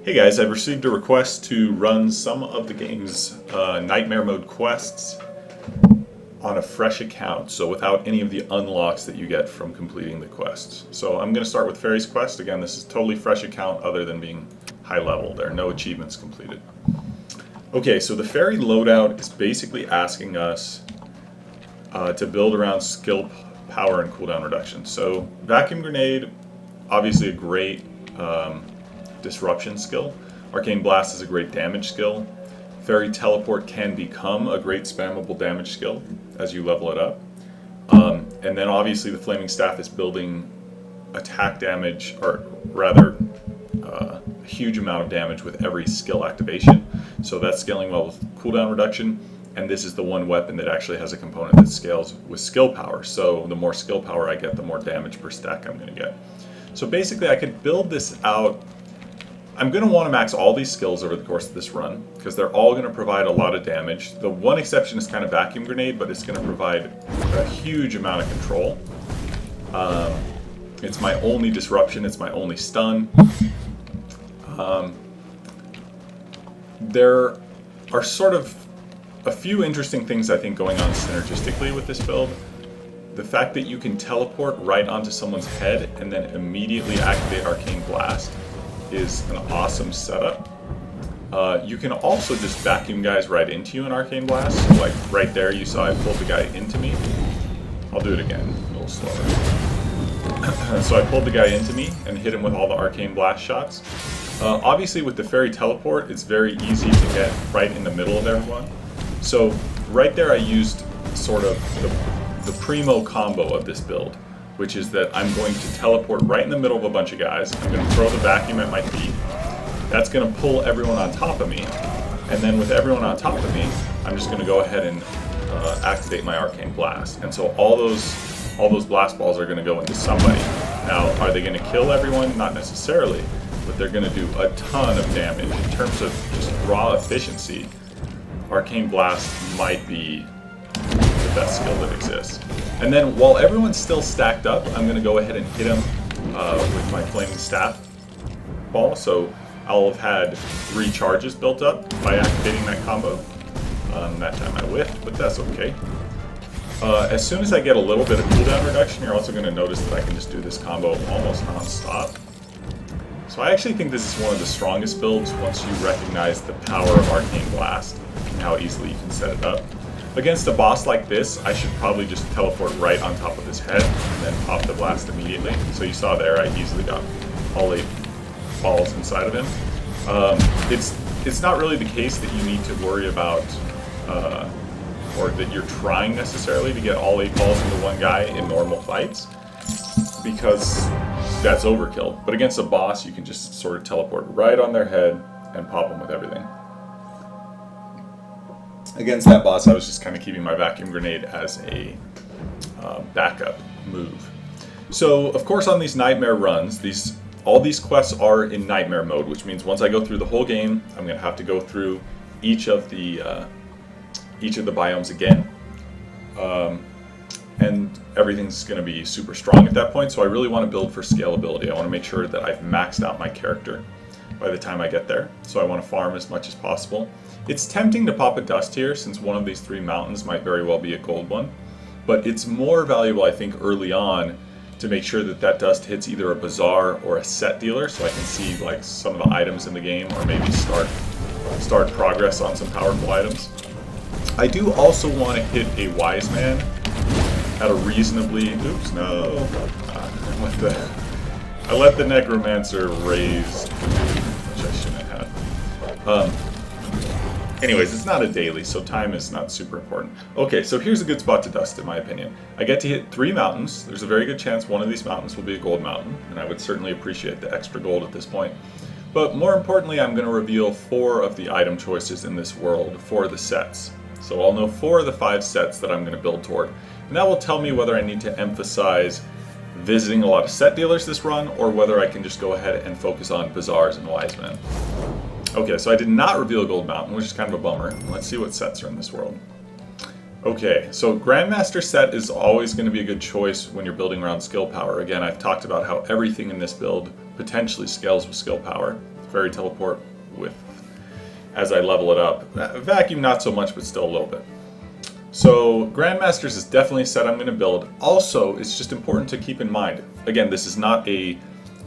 Hey guys, I've received a request to run some of the game's Nightmare Mode quests on a fresh account, so without any of the unlocks that you get from completing the quests. So I'm going to start with Faerie's quest. Again, this is a totally fresh account other than being high level. There are no achievements completed. Okay, so the Faerie loadout is basically asking us to build around skill, power, and cooldown reduction. So Vacuum Grenade, obviously a great disruption skill. Arcane Blast is a great damage skill. Faerie Teleport can become a great spammable damage skill as you level it up. And then obviously the Flaming Staff is building attack damage, or rather a huge amount of damage with every skill activation. So that's scaling well with cooldown reduction. And this is the one weapon that actually has a component that scales with skill power. So the more skill power I get, the more damage per stack I'm going to get. So basically I could build this out. I'm going to want to max all these skills over the course of this run, because they're all going to provide a lot of damage. The one exception is kind of Vacuum Grenade, but it's going to provide a huge amount of control. It's my only disruption, it's my only stun. There are sort of a few interesting things I think going on synergistically with this build. The fact that you can teleport right onto someone's head and then immediately activate Arcane Blast is an awesome setup. You can also just vacuum guys right into you in Arcane Blast. So like right there you saw I pulled the guy into me. I'll do it again, a little slower. So I pulled the guy into me and hit him with all the Arcane Blast shots. Obviously with the Faerie Teleport it's very easy to get right in the middle of everyone. So right there I used sort of the primo combo of this build, which is that I'm going to teleport right in the middle of a bunch of guys. I'm going to throw the vacuum at my feet. That's going to pull everyone on top of me. And then with everyone on top of me, I'm just going to go ahead and activate my Arcane Blast. And so all those blast balls are going to go into somebody. Now, are they going to kill everyone? Not necessarily, but they're going to do a ton of damage. In terms of just raw efficiency, Arcane Blast might be the best skill that exists. And then while everyone's still stacked up, I'm going to go ahead and hit him with my Flaming Staff ball. So I'll have had 3 charges built up by activating that combo. That time I whiffed, but that's okay. As soon as I get a little bit of cooldown reduction, you're also going to notice that I can just do this combo almost non-stop. So I actually think this is one of the strongest builds once you recognize the power of Arcane Blast and how easily you can set it up. Against a boss like this, I should probably just teleport right on top of his head and then pop the blast immediately. So you saw there, I easily got all 8 balls inside of him. It's not really the case that you need to worry about, or that you're trying necessarily to get all 8 balls into one guy in normal fights, because that's overkill. But against a boss, you can just sort of teleport right on their head and pop them with everything. Against that boss, I was just kind of keeping my Vacuum Grenade as a backup move. So, of course, on these Nightmare runs, all these quests are in Nightmare mode, which means once I go through the whole game, I'm going to have to go through each of the biomes again, and everything's going to be super strong at that point. So I really want to build for scalability. I want to make sure that I've maxed out my character by the time I get there. So I want to farm as much as possible. It's tempting to pop a dust here, since one of these 3 mountains might very well be a gold one, but it's more valuable, I think, early on to make sure that that dust hits either a bazaar or a set dealer, so I can see like some of the items in the game, or maybe start progress on some powerful items. I do also want to hit a wise man at a reasonably. Oops, no. I let the necromancer raise, which I shouldn't have had. Anyways, it's not a daily, so time is not super important. Okay, so here's a good spot to dust, in my opinion. I get to hit 3 mountains. There's a very good chance one of these mountains will be a gold mountain, and I would certainly appreciate the extra gold at this point. But more importantly, I'm going to reveal 4 of the item choices in this world for the sets. So I'll know 4 of the 5 sets that I'm going to build toward. And that will tell me whether I need to emphasize visiting a lot of set dealers this run, or whether I can just go ahead and focus on bazaars and wise men. Okay, so I did not reveal Gold Mountain, which is kind of a bummer. Let's see what sets are in this world. Okay, so Grandmaster set is always going to be a good choice when you're building around skill power. Again, I've talked about how everything in this build potentially scales with skill power. Faerie teleport with as I level it up. Vacuum not so much, but still a little bit. So Grandmasters is definitely a set I'm going to build. Also, it's just important to keep in mind, again, this is not a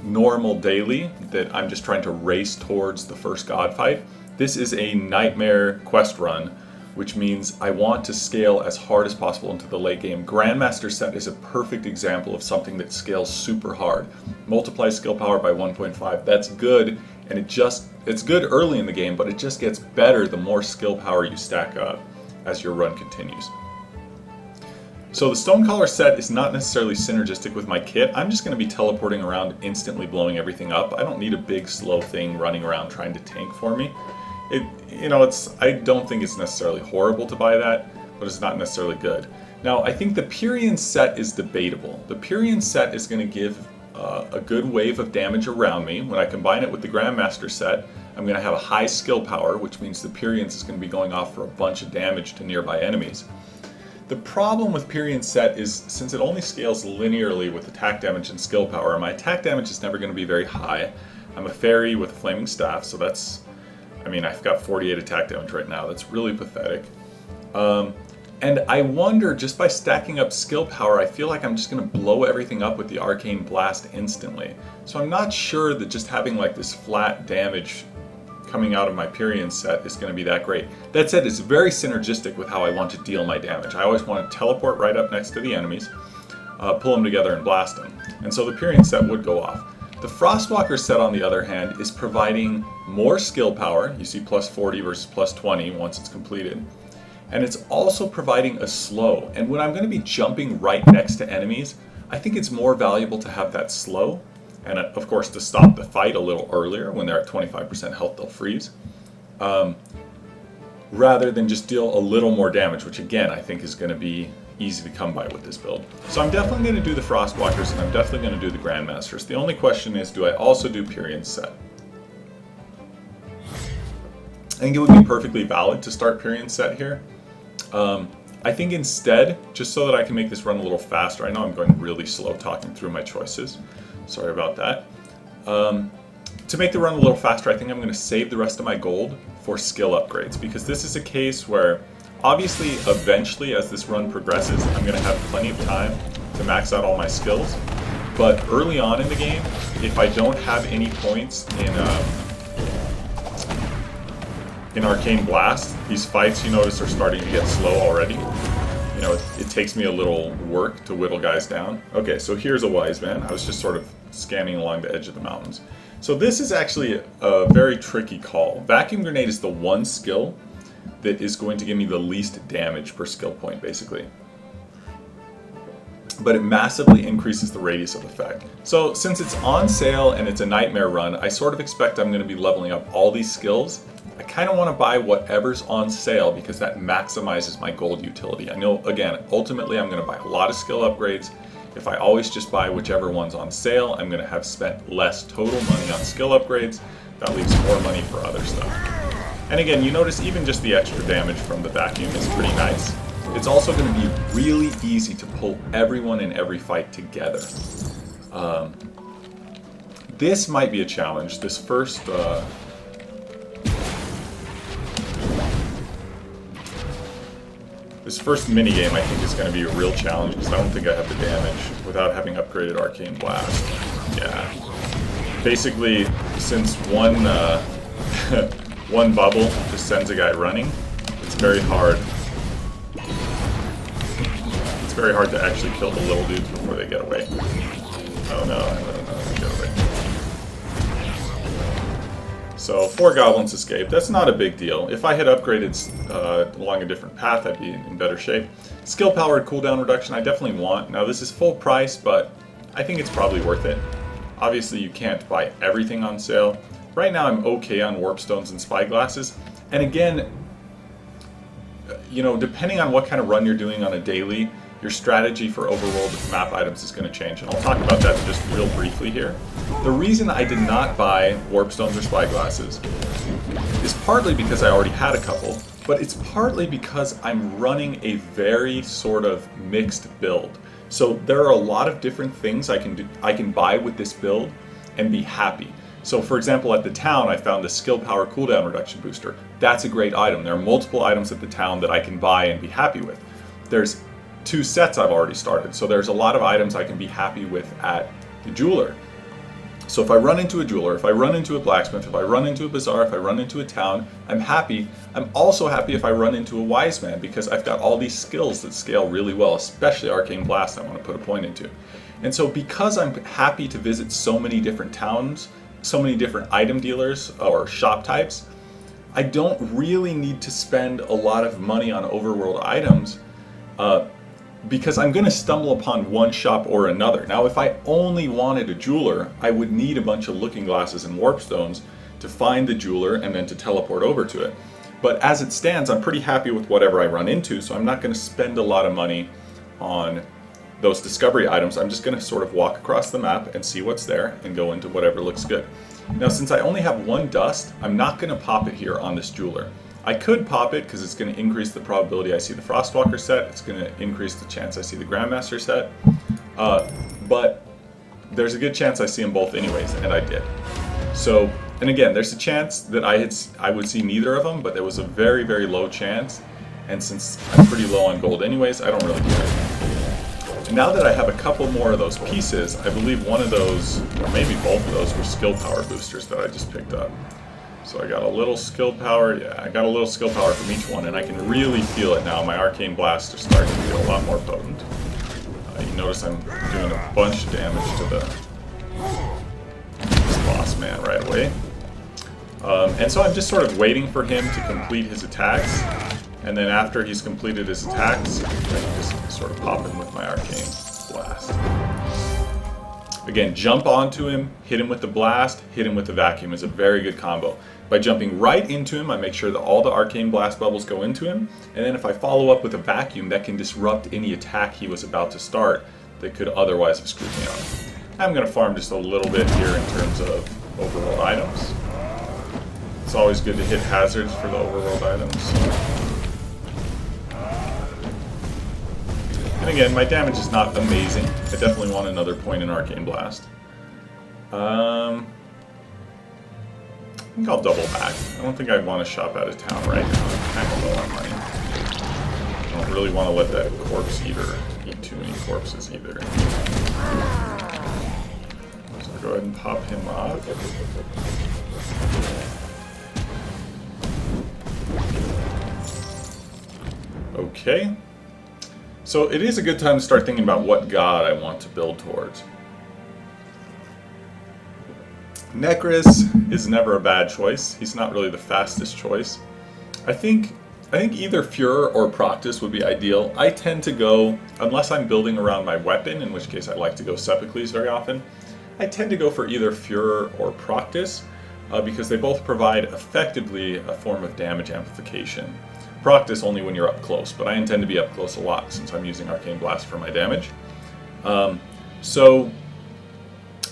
normal daily that I'm just trying to race towards the first god fight. This is a nightmare quest run, which means I want to scale as hard as possible into the late game. Grandmaster set is a perfect example of something that scales super hard. Multiply skill power by 1.5. That's good, and it's good early in the game, but it just gets better the more skill power you stack up as your run continues. So the Stonecaller set is not necessarily synergistic with my kit. I'm just going to be teleporting around, instantly blowing everything up. I don't need a big slow thing running around trying to tank for me. I don't think it's necessarily horrible to buy that, but it's not necessarily good. Now, I think the Pyrian set is debatable. The Pyrian set is going to give a good wave of damage around me. When I combine it with the Grandmaster set, I'm going to have a high skill power, which means the Pyrians is going to be going off for a bunch of damage to nearby enemies. The problem with Pyrian set is, since it only scales linearly with attack damage and skill power, my attack damage is never going to be very high. I'm a Faerie with a flaming staff, so that's, I've got 48 attack damage right now. That's really pathetic. And I wonder, just by stacking up skill power, I feel like I'm just going to blow everything up with the Arcane Blast instantly. So I'm not sure that just having like this flat damage coming out of my Pyrian set is going to be that great. That said, it's very synergistic with how I want to deal my damage. I always want to teleport right up next to the enemies, pull them together and blast them. And so the Pyrian set would go off. The Frostwalker set, on the other hand, is providing more skill power. You see plus 40 versus plus 20 once it's completed. And it's also providing a slow. And when I'm going to be jumping right next to enemies, I think it's more valuable to have that slow. And of course, to stop the fight a little earlier, when they're at 25% health, they'll freeze. Rather than just deal a little more damage, which again, I think is going to be easy to come by with this build. So I'm definitely going to do the Frostwalkers, and I'm definitely going to do the Grandmasters. The only question is, do I also do Pyrian's set? I think it would be perfectly valid to start Pyrian's set here. I think instead, just so that I can make this run a little faster, I know I'm going really slow talking through my choices. Sorry about that. To make the run a little faster, I think I'm going to save the rest of my gold for skill upgrades, because this is a case where, obviously, eventually, as this run progresses, I'm going to have plenty of time to max out all my skills. But early on in the game, if I don't have any points in Arcane Blast, these fights, you notice, are starting to get slow already. You know, it takes me a little work to whittle guys down. Okay, so here's a Wise Man. I was just sort of scanning along the edge of the mountains. So this is actually a very tricky call. Vacuum Grenade is the one skill that is going to give me the least damage per skill point, basically. But it massively increases the radius of effect. So since it's on sale and it's a nightmare run, I sort of expect I'm going to be leveling up all these skills. I kind of want to buy whatever's on sale because that maximizes my gold utility. I know, again, ultimately I'm going to buy a lot of skill upgrades. If I always just buy whichever one's on sale, I'm going to have spent less total money on skill upgrades. That leaves more money for other stuff. And again, you notice even just the extra damage from the vacuum is pretty nice. It's also going to be really easy to pull everyone in every fight together. This might be a challenge. This first minigame, I think, is going to be a real challenge because I don't think I have the damage without having upgraded Arcane Blast. Yeah. Basically, since one bubble just sends a guy running, it's very hard. It's very hard to actually kill the little dudes before they get away. Oh no, I don't know if they get away. So 4 goblins escaped. That's not a big deal. If I had upgraded along a different path, I'd be in better shape. Skill powered cooldown reduction I definitely want. Now this is full price, but I think it's probably worth it. Obviously you can't buy everything on sale. Right now I'm okay on warp stones and spyglasses. And again, you know, depending on what kind of run you're doing on a daily, your strategy for overworld map items is going to change, and I'll talk about that just real briefly here. The reason I did not buy warp stones or spyglasses is partly because I already had a couple, but it's partly because I'm running a very sort of mixed build. So there are a lot of different things I can buy with this build and be happy. So for example, at the town, I found the skill power cooldown reduction booster. That's a great item. There are multiple items at the town that I can buy and be happy with. There's 2 sets I've already started, so there's a lot of items I can be happy with at the jeweler. So if I run into a jeweler, if I run into a blacksmith, if I run into a bazaar, if I run into a town, I'm happy. I'm also happy if I run into a wise man, because I've got all these skills that scale really well, especially Arcane Blast I want to put a point into. And so because I'm happy to visit so many different towns, so many different item dealers or shop types, I don't really need to spend a lot of money on overworld items, because I'm going to stumble upon one shop or another. Now, if I only wanted a jeweler, I would need a bunch of looking glasses and warp stones to find the jeweler and then to teleport over to it. But as it stands, I'm pretty happy with whatever I run into, so I'm not going to spend a lot of money on those discovery items. I'm just going to sort of walk across the map and see what's there and go into whatever looks good. Now, since I only have 1 dust, I'm not going to pop it here on this jeweler. I could pop it because it's going to increase the probability I see the Frostwalker set. It's going to increase the chance I see the Grandmaster set. But there's a good chance I see them both anyways, and I did. So, and again, there's a chance that I would see neither of them, but there was a very, very low chance. And since I'm pretty low on gold anyways, I don't really care. And now that I have a couple more of those pieces, I believe one of those, or maybe both of those, were skill power boosters that I just picked up. So I got a little skill power, I got a little skill power from each one, and I can really feel it now. My Arcane Blast is starting to feel a lot more potent. You notice I'm doing a bunch of damage to this boss man right away. And so I'm just sort of waiting for him to complete his attacks, and then after he's completed his attacks, I can just sort of pop him with my Arcane Blast. Again, jump onto him, hit him with the blast, hit him with the vacuum is a very good combo. By jumping right into him, I make sure that all the Arcane Blast bubbles go into him, and then if I follow up with a vacuum, that can disrupt any attack he was about to start that could otherwise have screwed me up. I'm going to farm just a little bit here in terms of overworld items. It's always good to hit hazards for the overworld items. And again, my damage is not amazing. I definitely want another point in Arcane Blast. I think I'll double back. I don't think I'd want to shop out of town right now. I'm kind of low on money. I don't really want to let that corpse eater eat too many corpses either. So I'll go ahead and pop him off. Okay. So it is a good time to start thinking about what god I want to build towards. Necris is never a bad choice. He's not really the fastest choice. I think either Furor or Proctus would be ideal. I tend to go, unless I'm building around my weapon, in which case I like to go Sepicles very often, I tend to go for either Furor or Proctus, because they both provide effectively a form of damage amplification. Proctus only when you're up close, but I intend to be up close a lot since I'm using Arcane Blast for my damage. So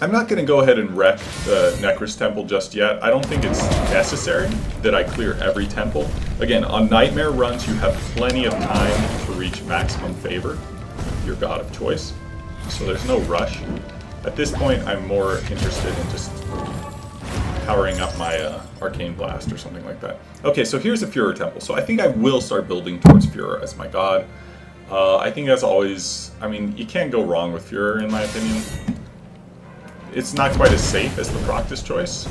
I'm not going to go ahead and wreck the Necris Temple just yet. I don't think it's necessary that I clear every temple. Again, on Nightmare runs you have plenty of time to reach maximum favor with your god of choice, so there's no rush. At this point I'm more interested in just powering up my Arcane Blast or something like that. Okay, so here's a Furor Temple. So I think I will start building towards Furor as my god. I think as always, I mean, you can't go wrong with Furor in my opinion. It's not quite as safe as the Proctus choice,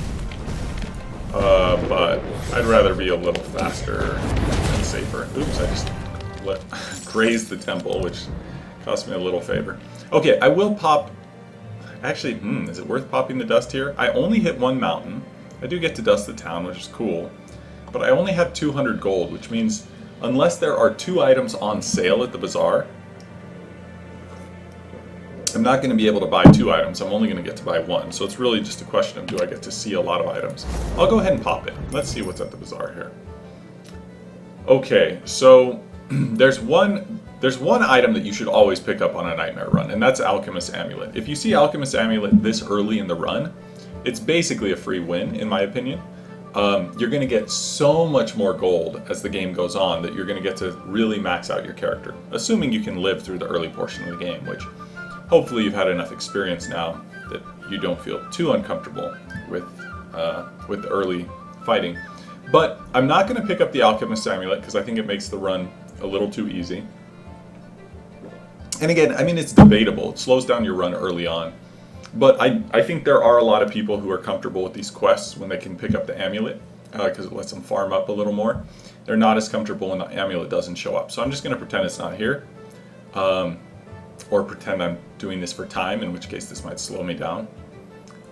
but I'd rather be a little faster and safer. Oops, I just grazed the temple, which cost me a little favor. Okay, I will pop. Actually, is it worth popping the dust here? I only hit one mountain. I do get to dust the town, which is cool. But I only have 200 gold, which means unless there are 2 items on sale at the bazaar, I'm not going to be able to buy 2 items. I'm only going to get to buy 1. So it's really just a question of do I get to see a lot of items. I'll go ahead and pop it. Let's see what's at the bazaar here. Okay, so there's one item that you should always pick up on a Nightmare run, and that's Alchemist's Amulet. If you see Alchemist's Amulet this early in the run, it's basically a free win, in my opinion. You're going to get so much more gold as the game goes on that you're going to get to really max out your character, assuming you can live through the early portion of the game, which hopefully you've had enough experience now that you don't feel too uncomfortable with with the early fighting. But I'm not going to pick up the Alchemist's Amulet because I think it makes the run a little too easy. And again, I mean, it's debatable. It slows down your run early on. But I think there are a lot of people who are comfortable with these quests when they can pick up the amulet because it lets them farm up a little more. They're not as comfortable when the amulet doesn't show up. So I'm just going to pretend it's not here. Or pretend I'm doing this for time, in which case this might slow me down.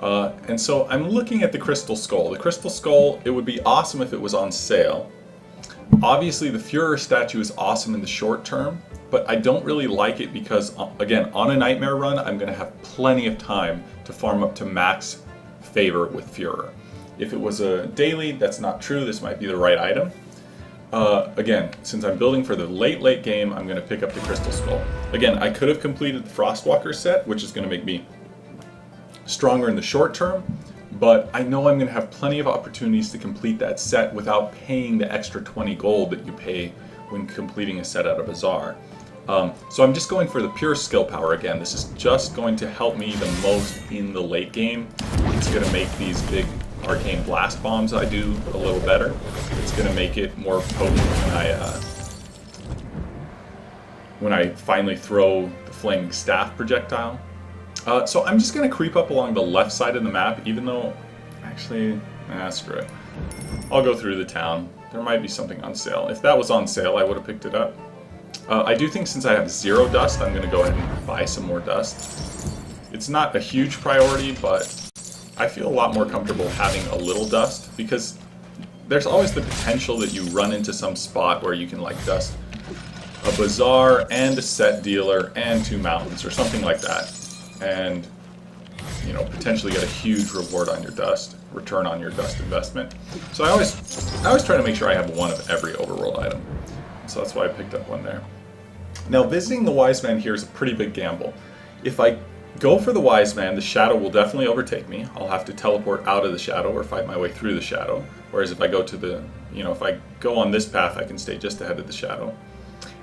And so I'm looking at the Crystal Skull. The Crystal Skull, it would be awesome if it was on sale. Obviously the Führer statue is awesome in the short term, but I don't really like it because, again, on a Nightmare run, I'm going to have plenty of time to farm up to max favor with Führer. If it was a daily, that's not true. This might be the right item. Again, since I'm building for the late game, I'm going to pick up the Crystal Skull. Again, I could have completed the Frostwalker set, which is going to make me stronger in the short term, but I know I'm going to have plenty of opportunities to complete that set without paying the extra 20 gold that you pay when completing a set at a bazaar. So I'm just going for the pure skill power again. This is just going to help me the most in the late game. It's going to make these big arcane blast bombs I do a little better. It's going to make it more potent when I finally throw the flaming staff projectile. So I'm just going to creep up along the left side of the map, even though, actually, screw it. I'll go through the town. There might be something on sale. If that was on sale, I would have picked it up. I do think since I have 0 dust, I'm going to go ahead and buy some more dust. It's not a huge priority, but I feel a lot more comfortable having a little dust, because there's always the potential that you run into some spot where you can like dust a bazaar and a set dealer and 2 mountains or something like that. And, you know, potentially get a huge reward on your dust, return on your dust investment. So I always try to make sure I have one of every overworld item. So that's why I picked up one there. Now, visiting the Wise Man here is a pretty big gamble. If I go for the Wise Man, the shadow will definitely overtake me. I'll have to teleport out of the shadow or fight my way through the shadow. Whereas if I go to the, if I go on this path, I can stay just ahead of the shadow.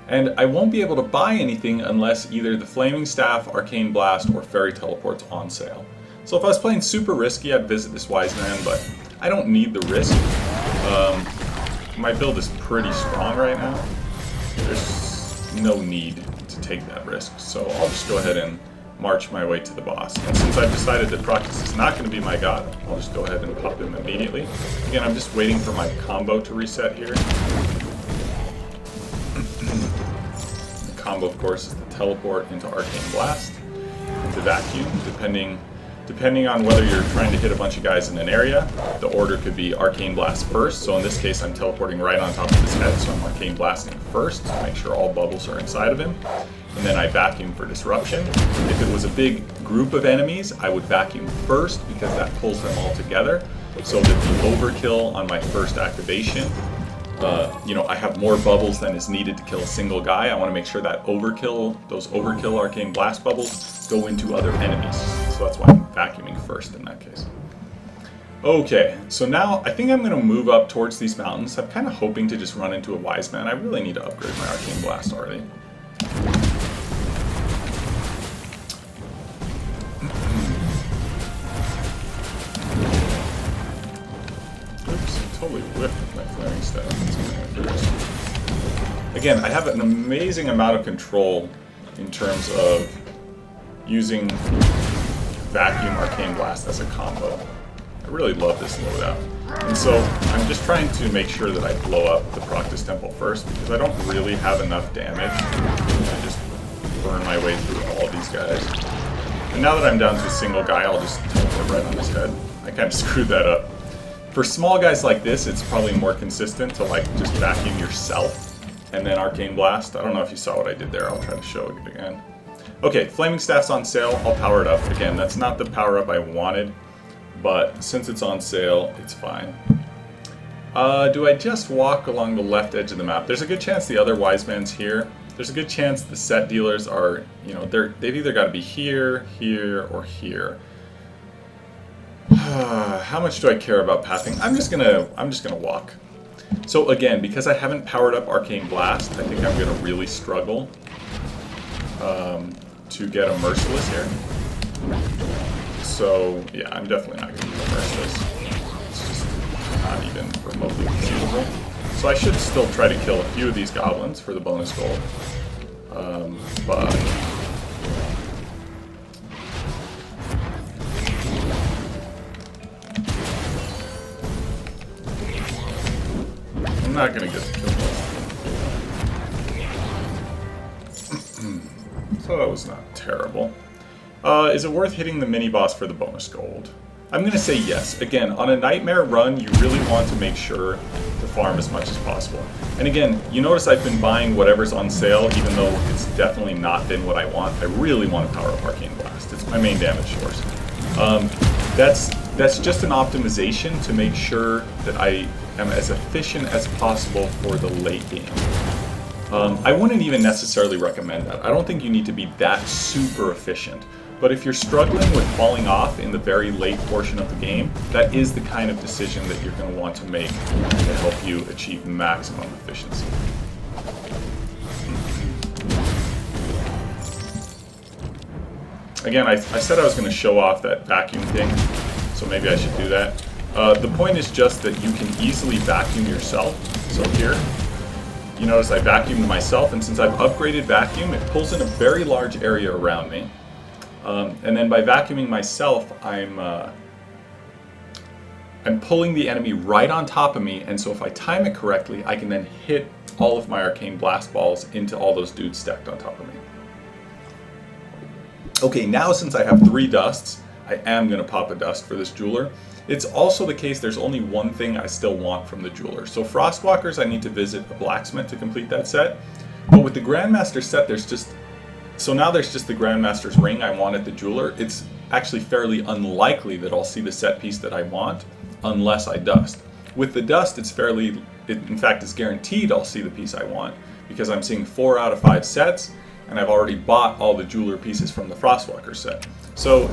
And I won't be able to buy anything unless either the Flaming Staff, Arcane Blast, or Faerie Teleport's on sale. So if I was playing super risky, I'd visit this Wise Man, but I don't need the risk. My build is pretty strong right now. There's no need to take that risk, so I'll just go ahead and march my way to the boss. And since I've decided that Proctus is not going to be my god, I'll just go ahead and pop him immediately. Again, I'm just waiting for my combo to reset here. Combo, of course, is the teleport into Arcane Blast, into Vacuum, depending on whether you're trying to hit a bunch of guys in an area. The order could be Arcane Blast first, so in this case I'm teleporting right on top of his head, so I'm Arcane Blasting first to make sure all bubbles are inside of him, and then I Vacuum for Disruption. If it was a big group of enemies, I would Vacuum first because that pulls them all together, so that the overkill on my first activation, I have more bubbles than is needed to kill a single guy. I want to make sure that those overkill Arcane Blast bubbles go into other enemies. So that's why I'm vacuuming first in that case. Okay, so now I think I'm going to move up towards these mountains. I'm kind of hoping to just run into a Wise Man. I really need to upgrade my Arcane Blast already. Totally whiffed with my Flaming Staff. Again, I have an amazing amount of control in terms of using Vacuum Arcane Blast as a combo. I really love this loadout. And so I'm just trying to make sure that I blow up the Proctus Temple first because I don't really have enough damage. I just burn my way through all these guys. And now that I'm down to a single guy, I'll just teleport right on his head. I kind of screwed that up. For small guys like this, it's probably more consistent to like just vacuum yourself and then Arcane Blast. I don't know if you saw what I did there. I'll try to show it again. Okay, Flaming Staff's on sale. I'll power it up. Again, that's not the power up I wanted, but since it's on sale, it's fine. Do I just walk along the left edge of the map? There's a good chance the other Wise Man's here. There's a good chance the set dealers are, they've either got to be here, here, or here. How much do I care about pathing? I'm just gonna walk. So again, because I haven't powered up Arcane Blast, I think I'm gonna really struggle to get a Merciless here. So yeah, I'm definitely not gonna use a Merciless. not even remotely conceivable. So I should still try to kill a few of these goblins for the bonus gold. But I'm not gonna get to kill them. So that was not terrible. Is it worth hitting the mini-boss for the bonus gold? I'm going to say yes. Again, on a Nightmare run, you really want to make sure to farm as much as possible. And again, you notice I've been buying whatever's on sale, even though it's definitely not been what I want. I really want to power up Arcane Blast. It's my main damage source. That's just an optimization to make sure that I am as efficient as possible for the late game. I wouldn't even necessarily recommend that. I don't think you need to be that super efficient. But if you're struggling with falling off in the very late portion of the game, that is the kind of decision that you're going to want to make to help you achieve maximum efficiency. Again, I said I was going to show off that vacuum thing, so maybe I should do that. The point is just that you can easily vacuum yourself. So here, you notice I vacuumed myself, and since I've upgraded vacuum, it pulls in a very large area around me. And then by vacuuming myself, I'm pulling the enemy right on top of me, and so if I time it correctly, I can then hit all of my Arcane Blast balls into all those dudes stacked on top of me. Okay, now since I have 3 dusts, I am going to pop a dust for this jeweler. It's also the case there's only one thing I still want from the jeweler. So Frostwalkers, I need to visit a blacksmith to complete that set. But with the Grandmaster set, there's just the Grandmaster's ring I want at the jeweler. It's actually fairly unlikely that I'll see the set piece that I want unless I dust. With the dust, in fact, it's guaranteed I'll see the piece I want because I'm seeing 4 out of 5 sets, and I've already bought all the jeweler pieces from the Frostwalker set. So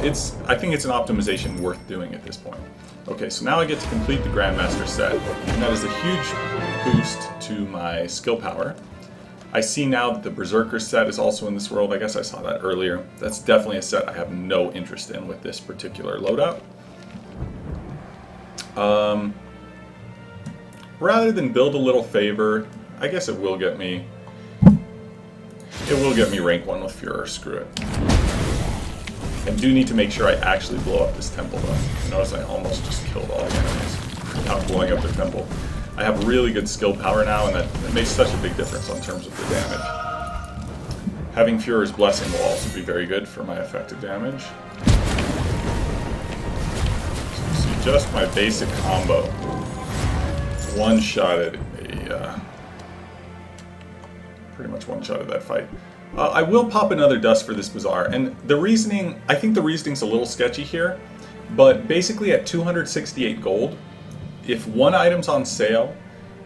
I think it's an optimization worth doing at this point. Okay, so now I get to complete the Grandmaster set, and that is a huge boost to my skill power. I see now that the Berserker set is also in this world. I guess I saw that earlier. That's definitely a set I have no interest in with this particular loadout. Rather than build a little favor, I guess it will get me rank 1 with Fuhrer. Screw it. I do need to make sure I actually blow up this temple though. Notice I almost just killed all the enemies without blowing up the temple. I have really good skill power now, and that makes such a big difference in terms of the damage. Having Fuhrer's Blessing will also be very good for my effective damage. So you see just my basic combo. One-shotted pretty much one-shotted that fight. I will pop another dust for this Bazaar, and I think the reasoning's a little sketchy here, but basically at 268 gold, if one item's on sale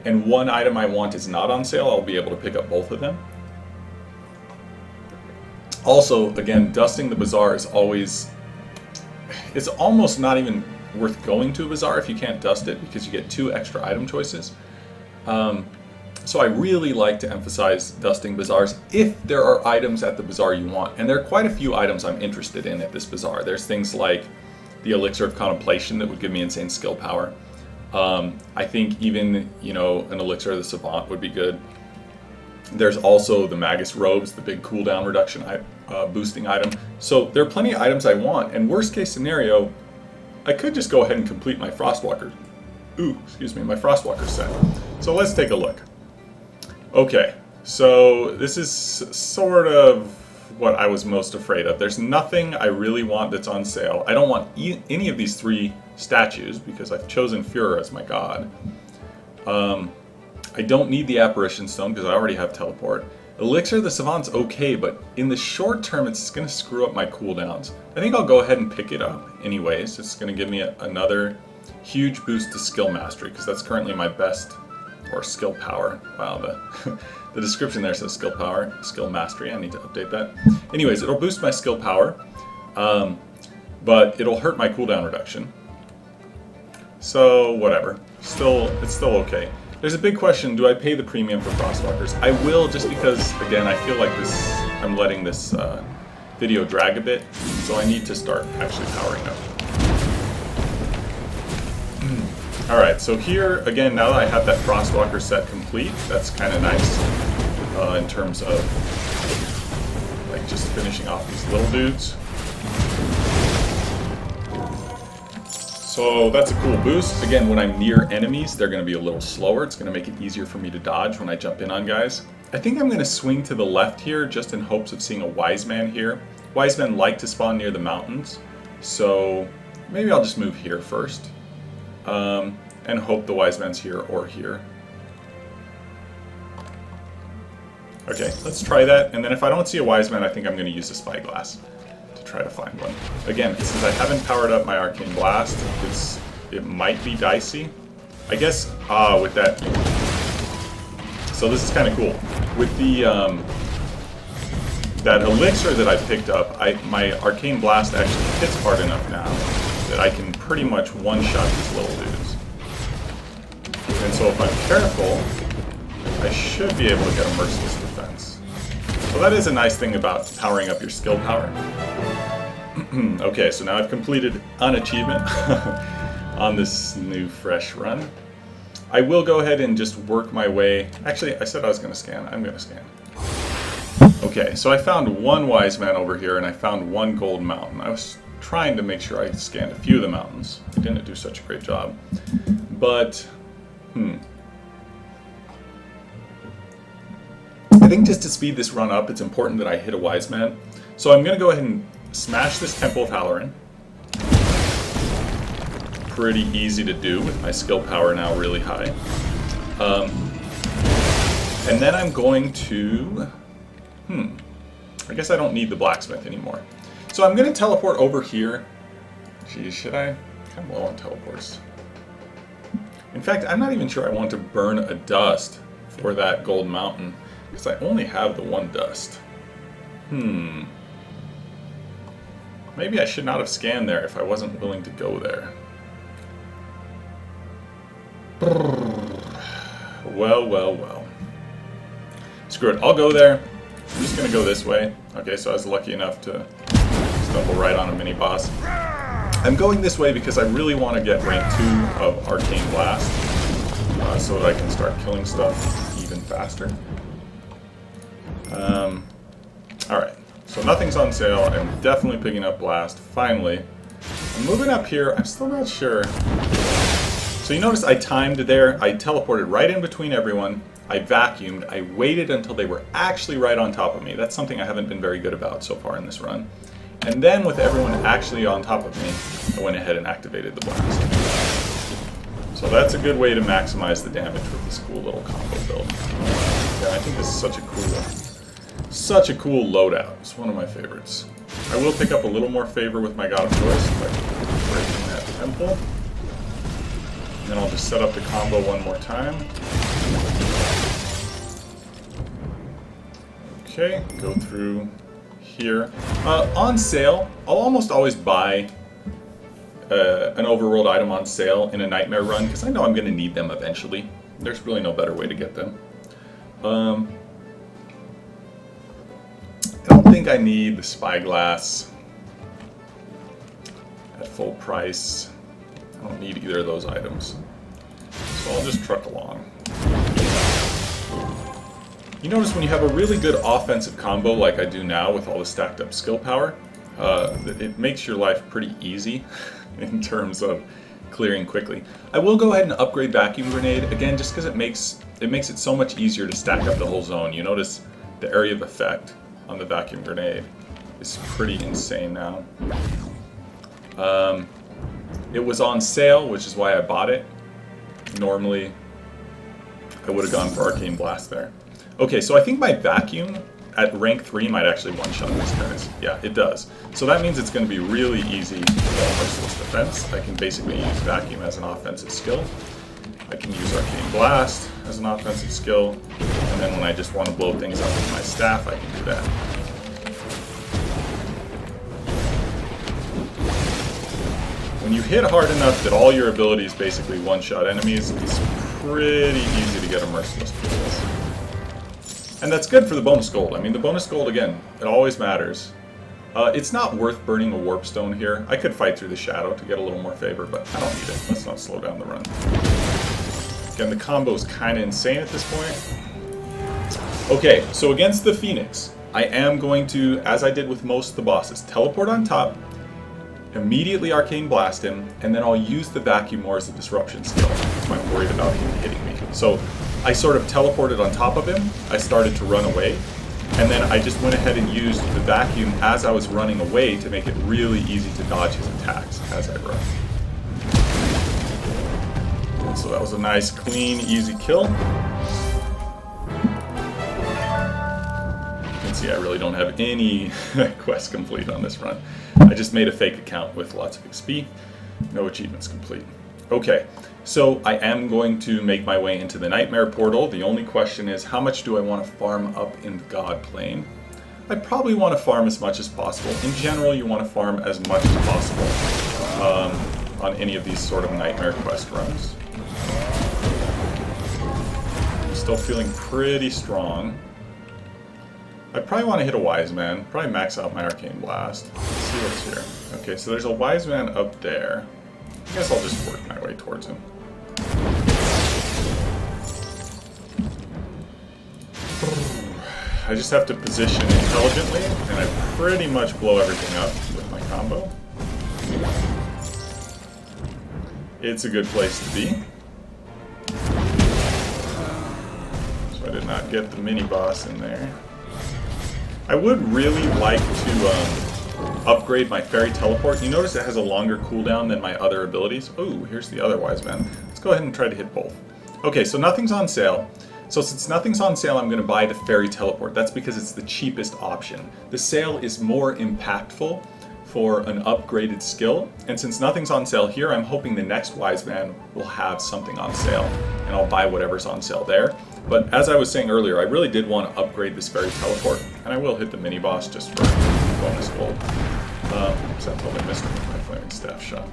and one item I want is not on sale, I'll be able to pick up both of them. Also, again, dusting the Bazaar is it's almost not even worth going to a Bazaar if you can't dust it because you get 2 extra item choices. So I really like to emphasize dusting Bazaars if there are items at the Bazaar you want. And there are quite a few items I'm interested in at this Bazaar. There's things like the Elixir of Contemplation that would give me insane skill power. I think even, an Elixir of the Savant would be good. There's also the Magus Robes, the big cooldown reduction boosting item. So there are plenty of items I want, and worst case scenario, I could just go ahead and complete my Frostwalker. My Frostwalker set. So let's take a look. Okay, so this is sort of what I was most afraid of. There's nothing I really want that's on sale. I don't want any of these 3 statues because I've chosen Fuhrer as my god. I don't need the Apparition Stone because I already have Teleport. Elixir of the Savant's okay, but in the short term it's going to screw up my cooldowns. I think I'll go ahead and pick it up anyways. It's going to give me another huge boost to Skill Mastery because that's currently my best, or Skill Power. Wow, the description there says Skill Power, Skill Mastery. I need to update that. Anyways, it'll boost my Skill Power, but it'll hurt my cooldown reduction. So whatever, it's still okay. There's a big question: do I pay the premium for Frostwalkers? I will, just because again I feel like I'm letting this video drag a bit, so I need to start actually powering up. Alright, so here, again, now that I have that Frostwalker set complete, that's kind of nice in terms of like just finishing off these little dudes. So that's a cool boost. Again, when I'm near enemies, they're going to be a little slower. It's going to make it easier for me to dodge when I jump in on guys. I think I'm going to swing to the left here just in hopes of seeing a wise man here. Wise men like to spawn near the mountains, so maybe I'll just move here first. And hope the wise man's here or here. Okay, let's try that. And then if I don't see a wise man, I think I'm going to use a spyglass to try to find one. Again, since I haven't powered up my arcane blast, it might be dicey. I guess with that. So this is kind of cool. With the that elixir that I picked up, my arcane blast actually hits hard enough now that I can pretty much one-shot these little dudes. And so if I'm careful, I should be able to get a merciless defense. So that is a nice thing about powering up your skill power. Okay, so now I've completed an achievement on this new fresh run. I will go ahead and just work my way. Actually, I said I was going to scan. I'm going to scan. Okay, so I found one wise man over here and I found one gold mountain. I was trying to make sure I scanned a few of the mountains. I didn't do such a great job. But I think just to speed this run up, it's important that I hit a wise man. So I'm going to go ahead and smash this Temple of Halloran. Pretty easy to do with my skill power now really high. And then I'm going to... I guess I don't need the blacksmith anymore. So I'm going to teleport over here. Geez, should I? I'm low on teleports. In fact, I'm not even sure I want to burn a dust for that gold mountain, because I only have the one dust. Maybe I should not have scanned there if I wasn't willing to go there. Well. Screw it, I'll go there. I'm just going to go this way. Okay, so I was lucky enough to stumble right on a mini-boss. I'm going this way because I really want to get rank 2 of Arcane Blast, so that I can start killing stuff even faster. Alright, so nothing's on sale. I'm definitely picking up Blast, finally. I'm moving up here, I'm still not sure. So you notice I timed there, I teleported right in between everyone, I vacuumed, I waited until they were actually right on top of me. That's something I haven't been very good about so far in this run. And then with everyone actually on top of me, I went ahead and activated the blast. So that's a good way to maximize the damage with this cool little combo build. Yeah, I think this is such a cool loadout. It's one of my favorites. I will pick up a little more favor with my God of Choice by breaking that temple. And then I'll just set up the combo one more time. Okay, go through here. On sale, I'll almost always buy an overworld item on sale in a nightmare run, because I know I'm going to need them eventually. There's really no better way to get them. I don't think I need the spyglass at full price. I don't need either of those items. So I'll just truck along. You notice when you have a really good offensive combo like I do now with all the stacked up skill power, it makes your life pretty easy in terms of clearing quickly. I will go ahead and upgrade Vacuum Grenade, again, just because it makes it so much easier to stack up the whole zone. You notice the area of effect on the Vacuum Grenade is pretty insane now. It was on sale, which is why I bought it. Normally, I would have gone for Arcane Blast there. Okay, so I think my Vacuum at rank 3 might actually one-shot these guys. Yeah, it does. So that means it's going to be really easy to get Merciless Defense. I can basically use Vacuum as an offensive skill. I can use Arcane Blast as an offensive skill. And then when I just want to blow things up with my staff, I can do that. When you hit hard enough that all your abilities basically one-shot enemies, it's pretty easy to get a Merciless Defense. And that's good for the bonus gold. I mean, the bonus gold, again, it always matters. It's not worth burning a warp stone here. I could fight through the shadow to get a little more favor, but I don't need it. Let's not slow down the run. Again, the combo is kind of insane at this point. Okay, so against the Phoenix, I am going to, as I did with most of the bosses, teleport on top, immediately Arcane Blast him, and then I'll use the Vacuum more as a disruption skill if I'm worried about him hitting me. So I sort of teleported on top of him, I started to run away, and then I just went ahead and used the Vacuum as I was running away to make it really easy to dodge his attacks as I run. And so that was a nice, clean, easy kill. See, I really don't have any quests complete on this run. I just made a fake account with lots of XP. No achievements complete. Okay, so I am going to make my way into the Nightmare Portal. The only question is, how much do I want to farm up in the God Plane? I probably want to farm as much as possible. In general, you want to farm as much as possible on any of these sort of Nightmare quest runs. I'm still feeling pretty strong. I probably want to hit a Wise Man, probably max out my Arcane Blast. Let's see what's here. Okay, so there's a Wise Man up there. I guess I'll just work my way towards him. I just have to position intelligently, and I pretty much blow everything up with my combo. It's a good place to be. So I did not get the mini-boss in there. I would really like to upgrade my Faerie Teleport. You notice it has a longer cooldown than my other abilities. Oh, here's the other Wise Man. Let's go ahead and try to hit both. Okay, so nothing's on sale. So since nothing's on sale, I'm going to buy the Faerie Teleport. That's because it's the cheapest option. The sale is more impactful for an upgraded skill, and since nothing's on sale here, I'm hoping the next Wise Man will have something on sale, and I'll buy whatever's on sale there. But as I was saying earlier, I really did want to upgrade this Faerie Teleport, and I will hit the mini-boss just for bonus gold. Except I missed him with my Flaming Staff shot.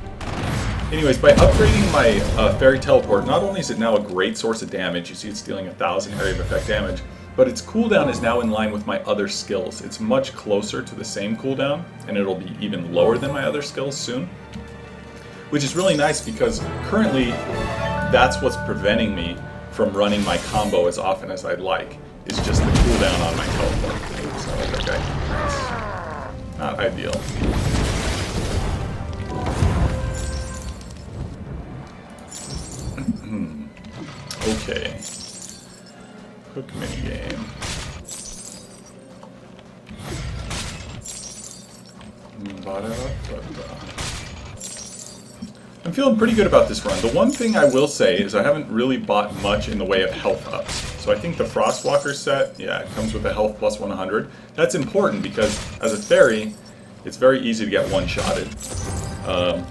Anyways, by upgrading my Faerie Teleport, not only is it now a great source of damage, you see it's dealing 1,000 area of effect damage, but its cooldown is now in line with my other skills. It's much closer to the same cooldown, and it'll be even lower than my other skills soon. Which is really nice because currently that's what's preventing me from running my combo as often as I'd like, is just the cooldown on my teleport. So, okay, that's not ideal. Okay. Hook minigame. I'm feeling pretty good about this run. The one thing I will say is I haven't really bought much in the way of health ups. So I think the Frostwalker set, yeah, it comes with a health plus 100. That's important because as a fairy, it's very easy to get one-shotted. Okay.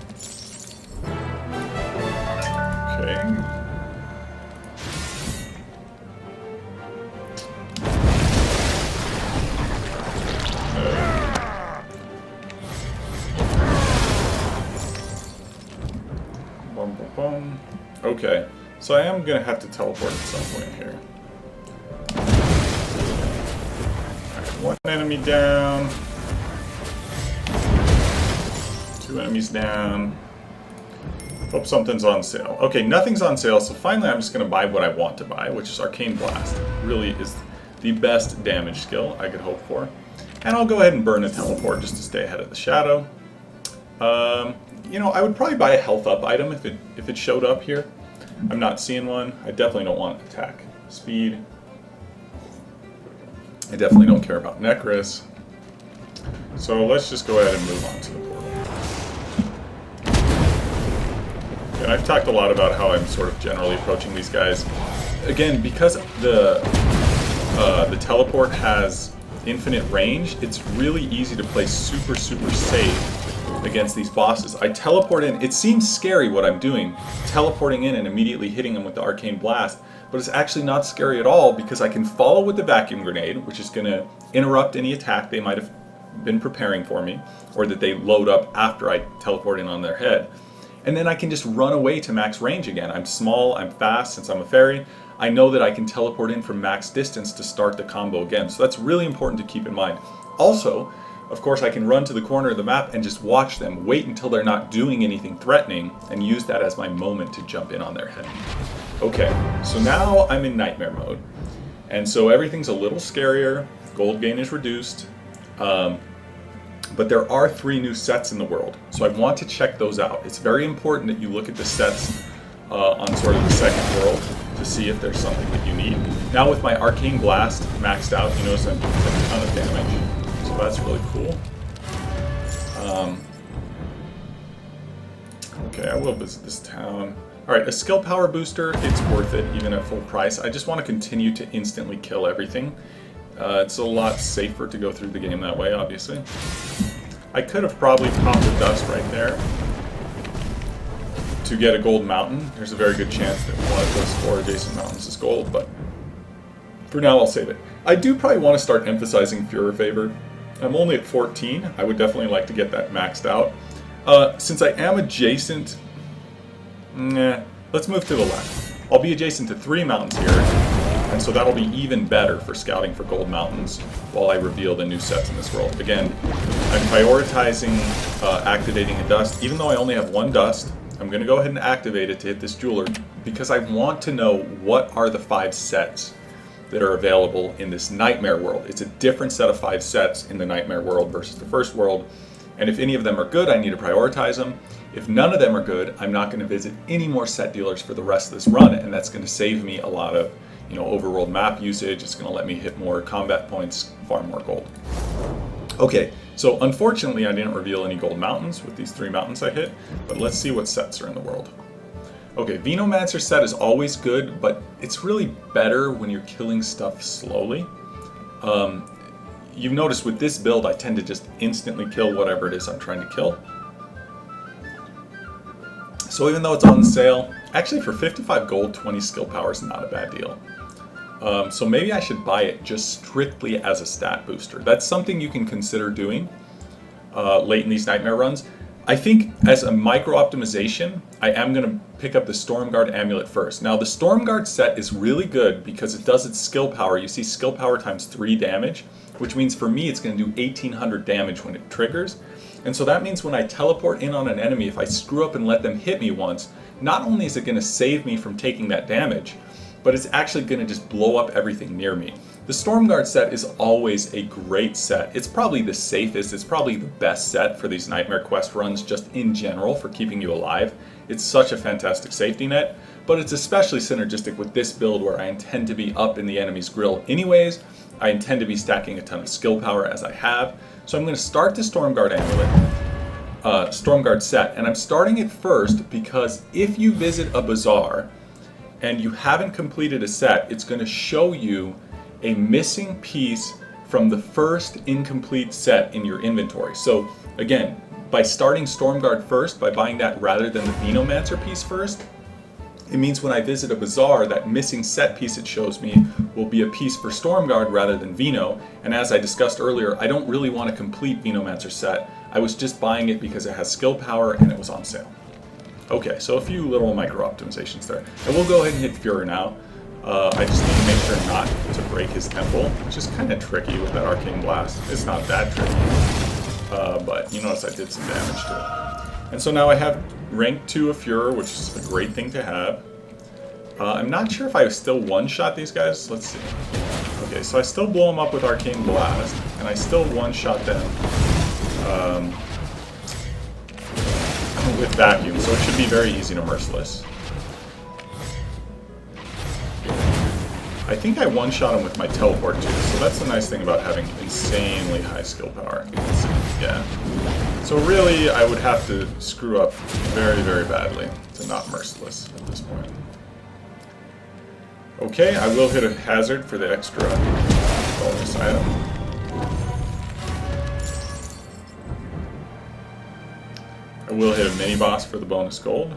Okay, so I am going to have to teleport at some point here. Alright, one enemy down. Two enemies down. Hope something's on sale. Okay, nothing's on sale, so finally I'm just going to buy what I want to buy, which is Arcane Blast. Really is the best damage skill I could hope for. And I'll go ahead and burn a teleport just to stay ahead of the shadow. You know, I would probably buy a health up item if it showed up here. I'm not seeing one. I definitely don't want attack speed. I definitely don't care about Necros. So let's just go ahead and move on to the portal. And I've talked a lot about how I'm sort of generally approaching these guys. Again, because the teleport has infinite range, it's really easy to play super safe against these bosses. I teleport in. It seems scary what I'm doing, teleporting in and immediately hitting them with the Arcane Blast, but it's actually not scary at all because I can follow with the Vacuum Grenade, which is going to interrupt any attack they might have been preparing for me, or that they load up after I teleport in on their head. And then I can just run away to max range again. I'm small, I'm fast, since I'm a fairy. I know that I can teleport in from max distance to start the combo again, so that's really important to keep in mind. Also, Of course, I can run to the corner of the map and just watch them, wait until they're not doing anything threatening, and use that as my moment to jump in on their head. Okay, so now I'm in nightmare mode. And so everything's a little scarier, gold gain is reduced, but there are 3 new sets in the world, so I want to check those out. It's very important that you look at the sets on sort of the second world to see if there's something that you need. Now with my Arcane Blast maxed out, you notice I'm doing a ton of damage, so that's really cool. Okay, I will visit this town. Alright, a skill power booster, it's worth it even at full price. I just want to continue to instantly kill everything. It's a lot safer to go through the game that way, obviously. I could have probably popped the dust right there to get a gold mountain. There's a very good chance that one of those 4 adjacent mountains is gold, but for now I'll save it. I do probably want to start emphasizing Furor Favor. I'm only at 14. I would definitely like to get that maxed out. Since I am adjacent... let's move to the left. I'll be adjacent to 3 mountains here, and so that'll be even better for scouting for gold mountains while I reveal the new sets in this world. Again, I'm prioritizing activating a dust. Even though I only have 1 dust, I'm going to go ahead and activate it to hit this jeweler because I want to know what are the 5 sets that are available in this nightmare world. It's a different set of 5 sets in the nightmare world versus the first world, and if any of them are good, I need to prioritize them. If none of them are good, I'm not going to visit any more set dealers for the rest of this run, and that's going to save me a lot of, overworld map usage. It's going to let me hit more combat points, farm more gold. Okay, so unfortunately I didn't reveal any gold mountains with these 3 mountains I hit, but let's see what sets are in the world. Okay, Venomancer set is always good, but it's really better when you're killing stuff slowly. You've noticed with this build I tend to just instantly kill whatever it is I'm trying to kill. So even though it's on sale, actually for 55 gold, 20 skill power is not a bad deal. So maybe I should buy it just strictly as a stat booster. That's something you can consider doing late in these nightmare runs. I think as a micro optimization, I am going to pick up the Stormguard Amulet first. Now the Stormguard set is really good because it does its skill power. You see skill power times 3 damage, which means for me it's going to do 1800 damage when it triggers. And so that means when I teleport in on an enemy, if I screw up and let them hit me once, not only is it going to save me from taking that damage, but it's actually going to just blow up everything near me. The Stormguard set is always a great set. It's probably the safest, it's probably the best set for these Nightmare Quest runs just in general for keeping you alive. It's such a fantastic safety net, but it's especially synergistic with this build where I intend to be up in the enemy's grill anyways. I intend to be stacking a ton of skill power as I have. So I'm going to start the Stormguard Amulet, Stormguard set, and I'm starting it first because if you visit a bazaar and you haven't completed a set, it's going to show you a missing piece from the first incomplete set in your inventory. So again, by starting Stormguard first, by buying that rather than the Venomancer piece first, it means when I visit a bazaar, that missing set piece it shows me will be a piece for Stormguard rather than Veno. And as I discussed earlier, I don't really want a complete Venomancer set. I was just buying it because it has skill power and it was on sale. Okay, so a few little micro optimizations there. And we'll go ahead and hit Furor now. I just need to make sure not to break his temple, which is kind of tricky with that Arcane Blast. It's not that tricky, but you notice I did some damage to it. And so now I have rank 2 of Furor, which is a great thing to have. I'm not sure if I still one-shot these guys. Let's see. Okay, so I still blow them up with Arcane Blast, and I still one-shot them with Vacuum, so it should be very easy to Merciless. I think I one-shot him with my teleport too, so that's the nice thing about having insanely high skill power. Yeah. So really, I would have to screw up very, very badly to not Merciless at this point. Okay, I will hit a hazard for the extra bonus item. I will hit a mini-boss for the bonus gold.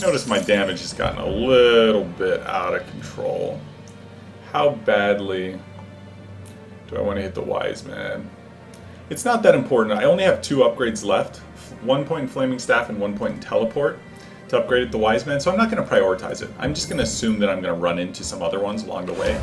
Notice my damage has gotten a little bit out of control. How badly do I want to hit the Wise Man? It's not that important. I only have 2 upgrades left. 1 point in Flaming Staff and 1 point in Teleport to upgrade the Wise Man, so I'm not going to prioritize it. I'm just going to assume that I'm going to run into some other ones along the way.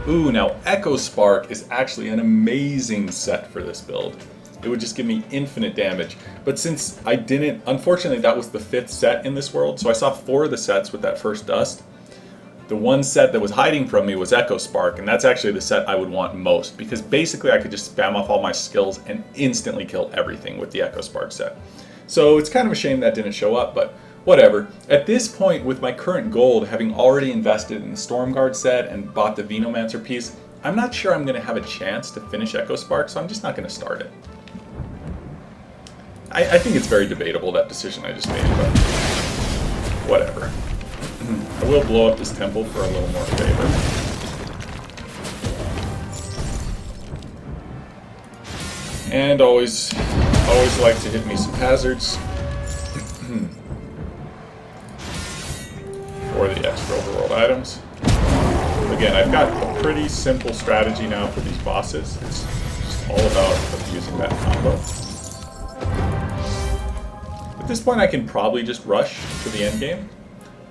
Ooh, now Echo Spark is actually an amazing set for this build. It would just give me infinite damage. But since I didn't, unfortunately that was the 5th set in this world, so I saw 4 of the sets with that first dust. The one set that was hiding from me was Echo Spark, and that's actually the set I would want most, because basically I could just spam off all my skills and instantly kill everything with the Echo Spark set. So it's kind of a shame that didn't show up, but whatever. At this point, with my current gold, having already invested in the Stormguard set and bought the Venomancer piece, I'm not sure I'm going to have a chance to finish Echo Spark, so I'm just not going to start it. I think it's very debatable, that decision I just made, but whatever. I will blow up this temple for a little more favor. And always like to hit me some hazards. For the extra overworld items. Again, I've got a pretty simple strategy now for these bosses. It's just all about abusing that combo. At this point I can probably just rush to the end game.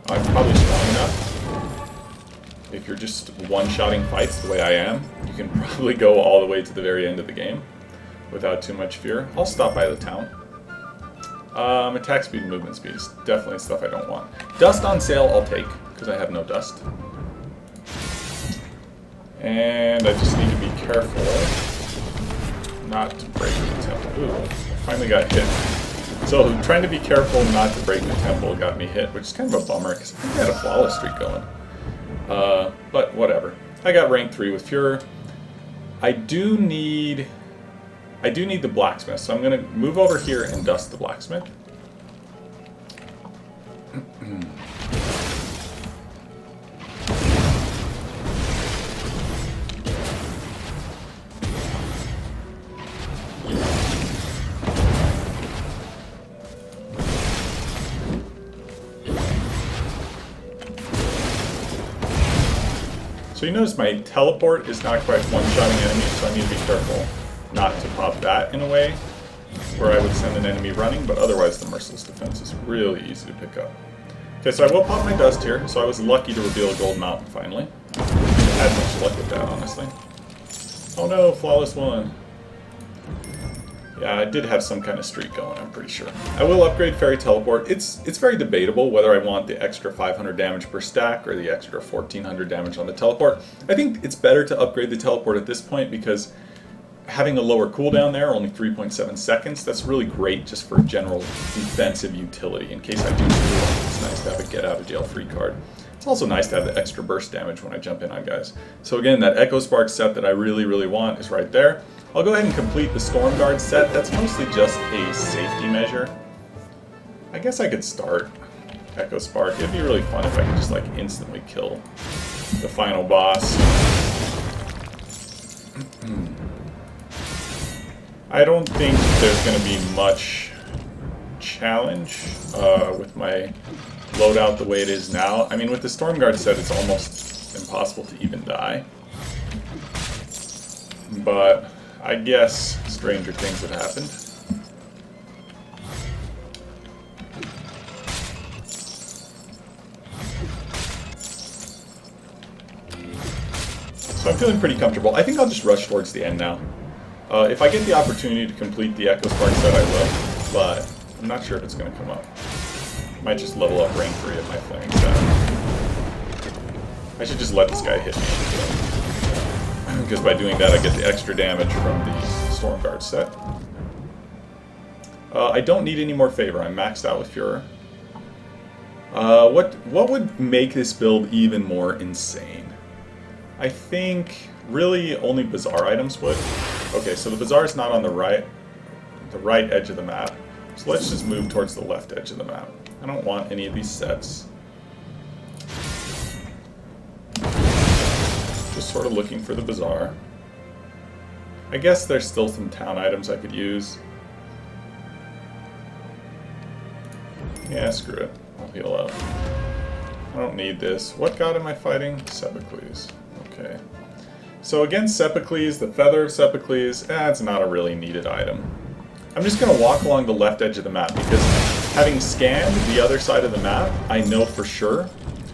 I'm probably strong enough. If you're just one-shotting fights the way I am, you can probably go all the way to the very end of the game without too much fear. I'll stop by the town. Attack speed and movement speed is definitely stuff I don't want. Dust on sale I'll take, because I have no dust. And I just need to be careful not to break the temple. Ooh, I finally got hit. So trying to be careful not to break the temple got me hit, which is kind of a bummer, because I think I had a flawless streak going. But whatever. I got rank 3 with Fuhrer. I do need the blacksmith, so I'm going to move over here and dust the blacksmith. So you notice my teleport is not quite one-shotting enemies, so I need to be careful not to pop that in a way where I would send an enemy running, but otherwise the Merciless Defense is really easy to pick up. Okay, so I will pop my dust here, so I was lucky to reveal a gold mountain finally. I didn't have much luck with that, honestly. Oh no, flawless one. Yeah, I did have some kind of streak going, I'm pretty sure. I will upgrade Faerie Teleport. It's very debatable whether I want the extra 500 damage per stack or the extra 1400 damage on the teleport. I think it's better to upgrade the teleport at this point because having a lower cooldown there, only 3.7 seconds, that's really great just for general defensive utility. In case I do screw up, it's nice to have a get out of jail free card. It's also nice to have the extra burst damage when I jump in on guys. So again, that Echo Spark set that I really want is right there. I'll go ahead and complete the Stormguard set. That's mostly just a safety measure. I guess I could start Echo Spark. It'd be really fun if I could just like instantly kill the final boss. I don't think there's going to be much challenge with my loadout the way it is now. I mean, with the Stormguard set, it's almost impossible to even die. But I guess stranger things have happened. So I'm feeling pretty comfortable. I think I'll just rush towards the end now. If I get the opportunity to complete the Echo Spark set, I will, but I'm not sure if it's going to come up. Might just level up rank 3 at my flaming set. I should just let this guy hit me, because by doing that I get the extra damage from the Stormguard set. I don't need any more favor. I'm maxed out with Fuhrer. What would make this build even more insane? I think really only Bazaar items would. Okay, so the Bazaar is not on the right edge of the map. So let's just move towards the left edge of the map. I don't want any of these sets. Just sort of looking for the Bazaar. I guess there's still some town items I could use. Yeah, screw it. I'll heal up. I don't need this. What god am I fighting? Sepicles. Okay. So against Sepicles, the Feather of Sepicles, it's not a really needed item. I'm just going to walk along the left edge of the map because having scanned the other side of the map, I know for sure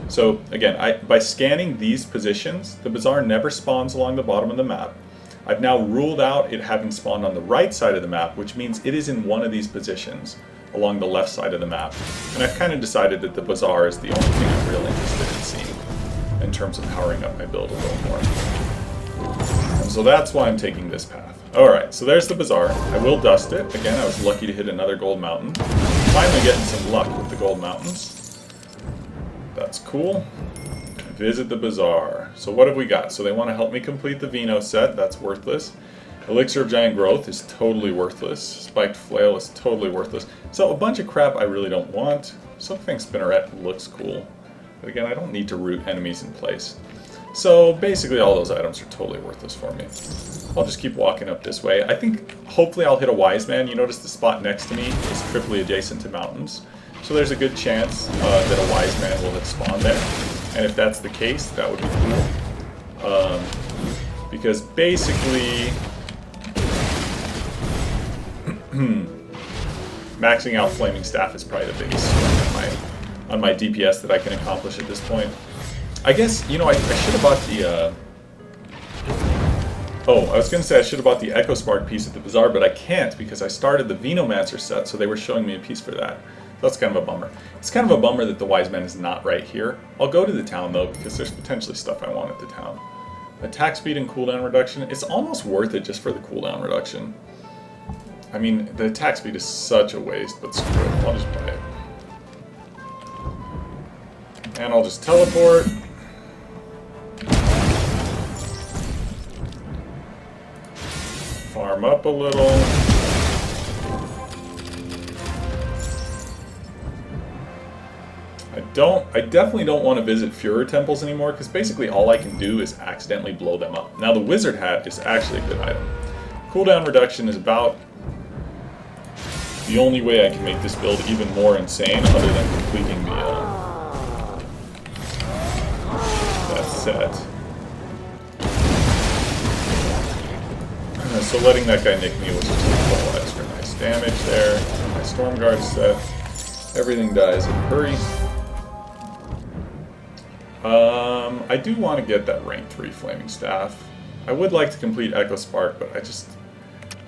So again, by scanning these positions, the Bazaar never spawns along the bottom of the map. I've now ruled out it having spawned on the right side of the map, which means it is in one of these positions along the left side of the map. And I've kind of decided that the Bazaar is the only thing I'm really interested in seeing in terms of powering up my build a little more. And so that's why I'm taking this path. Alright, so there's the Bazaar. I will dust it. Again, I was lucky to hit another gold mountain. Finally getting some luck with the gold mountains. That's cool. Visit the Bazaar. So what have we got? So they want to help me complete the Vino set. That's worthless. Elixir of Giant Growth is totally worthless. Spiked Flail is totally worthless. So a bunch of crap I really don't want. Something Spinneret looks cool. But again, I don't need to root enemies in place. So basically all those items are totally worthless for me. I'll just keep walking up this way. I think hopefully I'll hit a Wise Man. You notice the spot next to me is triply adjacent to mountains. So there's a good chance that a Wise Man will have spawned there. And if that's the case, that would be cool. Because basically, maxing out Flaming Staff is probably the biggest on my DPS that I can accomplish at this point. I guess, you know, I should have bought the... Oh, I was going to say I should have bought the Echo Spark piece at the Bazaar, but I can't because I started the Venomancer set, so they were showing me a piece for that. That's kind of a bummer. It's kind of a bummer that the Wise Man is not right here. I'll go to the town, though, because there's potentially stuff I want at the town. Attack speed and cooldown reduction. It's almost worth it just for the cooldown reduction. I mean, the attack speed is such a waste, but screw it. I'll just buy it. And I'll just teleport. Farm up a little. I definitely don't want to visit Führer temples anymore, because basically all I can do is accidentally blow them up. Now the Wizard Hat is actually a good item. Cooldown reduction is about the only way I can make this build even more insane, other than completing that set. So letting that guy nick me was just a couple extra nice damage there. My Stormguard set. Everything dies in a hurry. I do want to get that rank 3 Flaming Staff. I would like to complete Echo Spark, but I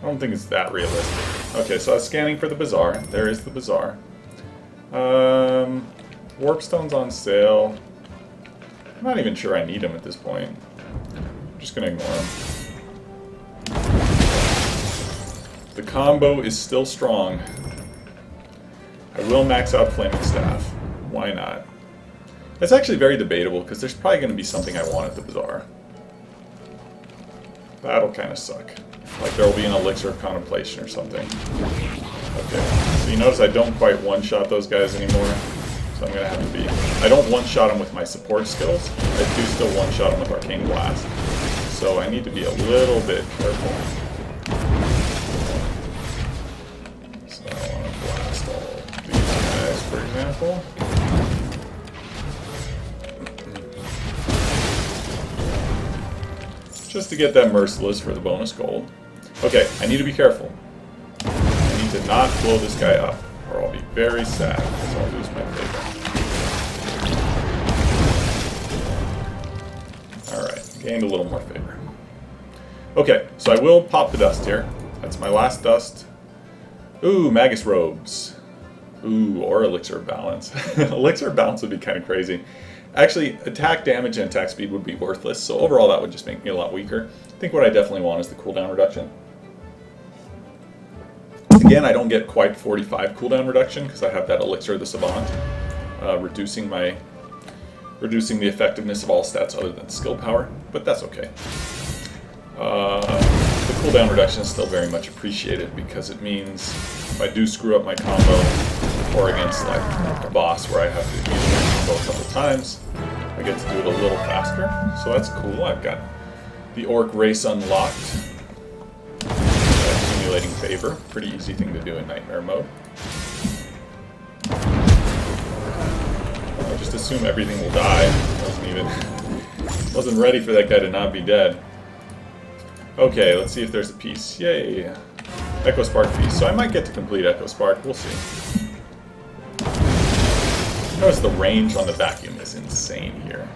don't think it's that realistic. Okay, so I was scanning for the Bazaar. There is the Bazaar. Warpstone's on sale. I'm not even sure I need them at this point. I'm just going to ignore them. The combo is still strong. I will max out Flaming Staff. Why not? It's actually very debatable, because there's probably going to be something I want at the Bazaar. That'll kind of suck. Like there will be an Elixir of Contemplation or something. Okay, so you notice I don't quite one-shot those guys anymore. So I'm going to have to be... I don't one-shot them with my support skills. I do still one-shot them with Arcane Blast. So I need to be a little bit careful. So I want to blast all these guys, for example. Just to get that Merciless for the bonus gold. Okay, I need to be careful. I need to not blow this guy up, or I'll be very sad, because I'll lose my favor. Alright, gained a little more favor. Okay, so I will pop the dust here. That's my last dust. Ooh, Magus Robes. Ooh, or Elixir of Balance. Elixir of Balance would be kind of crazy. Actually, attack damage and attack speed would be worthless, so overall that would just make me a lot weaker. I think what I definitely want is the cooldown reduction. Again, I don't get quite 45 cooldown reduction, because I have that Elixir of the Savant, reducing the effectiveness of all stats other than skill power, but that's okay. The cooldown reduction is still very much appreciated, because it means if I do screw up my combo, or against like a boss where I have to use my combo a couple times, I get to do it a little faster. So that's cool. I've got the Orc race unlocked. Accumulating favor. Pretty easy thing to do in Nightmare mode. I just assume everything will die. Wasn't ready for that guy to not be dead. Okay, let's see if there's a piece. Yay! Echo Spark piece. So I might get to complete Echo Spark. We'll see. Notice the range on the vacuum is insane here.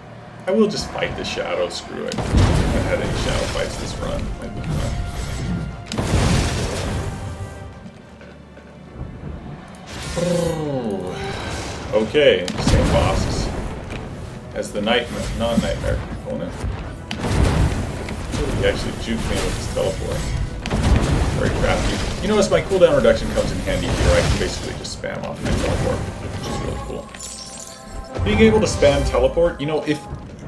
I will just fight the shadow, screw it. I haven't had any shadow fights this run. Might be fun. Oh. Okay, same bosses as the non-nightmare component. He actually juked me with his teleport. Very crafty. You notice my cooldown reduction comes in handy here. I can basically just spam off my teleport, which is really cool. Being able to spam teleport, you know,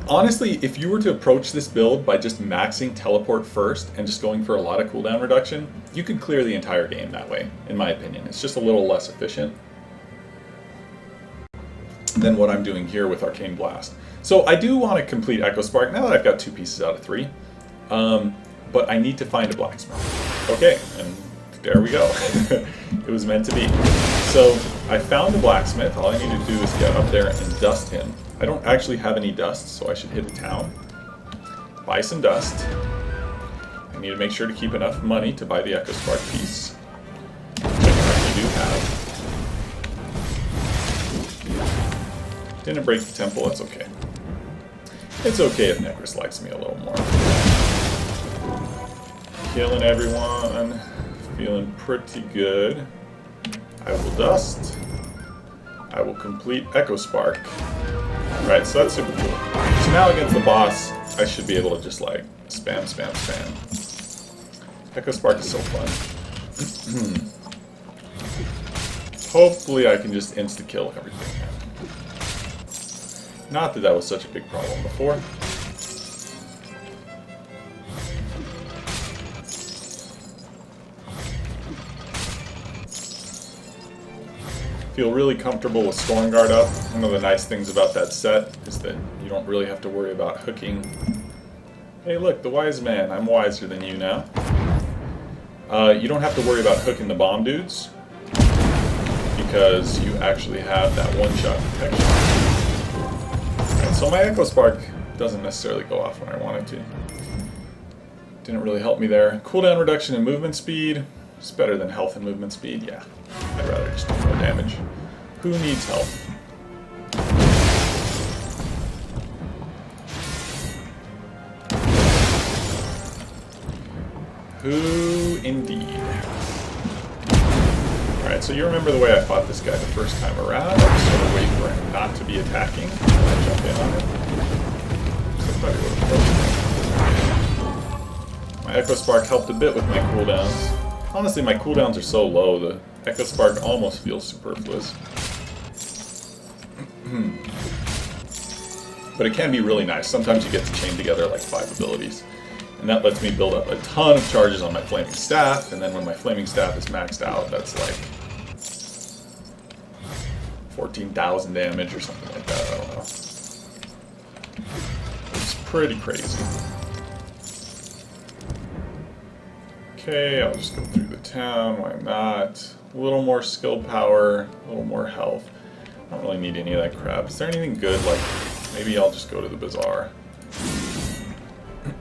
honestly, if you were to approach this build by just maxing teleport first and just going for a lot of cooldown reduction, you could clear the entire game that way, in my opinion. It's just a little less efficient than what I'm doing here with Arcane Blast. So I do want to complete Echo Spark now that I've got 2 pieces out of 3. But I need to find a blacksmith. Okay, and there we go. It was meant to be. So I found a blacksmith. All I need to do is get up there and dust him. I don't actually have any dust, so I should hit a town, buy some dust. I need to make sure to keep enough money to buy the Echo Spark piece, which I actually do have. Didn't break the temple, it's okay. It's okay if Necros likes me a little more. Killing everyone, feeling pretty good. I will dust. I will complete Echo Spark. Right, so that's super cool. So now against the boss, I should be able to just like spam, spam, spam. Echo Spark is so fun. Hopefully I can just insta-kill everything. Not that that was such a big problem before. Feel really comfortable with Stormguard up. One of the nice things about that set is that you don't really have to worry about hooking. Hey look, the wise man. I'm wiser than you now. You don't have to worry about hooking the bomb dudes because you actually have that one-shot protection. Right, so my Echo Spark doesn't necessarily go off when I want it to. Didn't really help me there. Cooldown reduction and movement speed. It's better than health and movement speed, yeah. I'd rather just do more damage. Who needs health? Who indeed? Alright, so you remember the way I fought this guy the first time around? I just sort of wait for him not to be attacking, and I jump in on him. Somebody would have my Echo Spark helped a bit with my cooldowns. Honestly, my cooldowns are so low, the Echo Spark almost feels superfluous. But it can be really nice. Sometimes you get to chain together like 5 abilities. And that lets me build up a ton of charges on my Flaming Staff, and then when my Flaming Staff is maxed out, that's like 14,000 damage or something like that, I don't know. It's pretty crazy. Okay, I'll just go through the town, why not? A little more skill power, a little more health. I don't really need any of that crap. Is there anything good? Like, maybe I'll just go to the bazaar.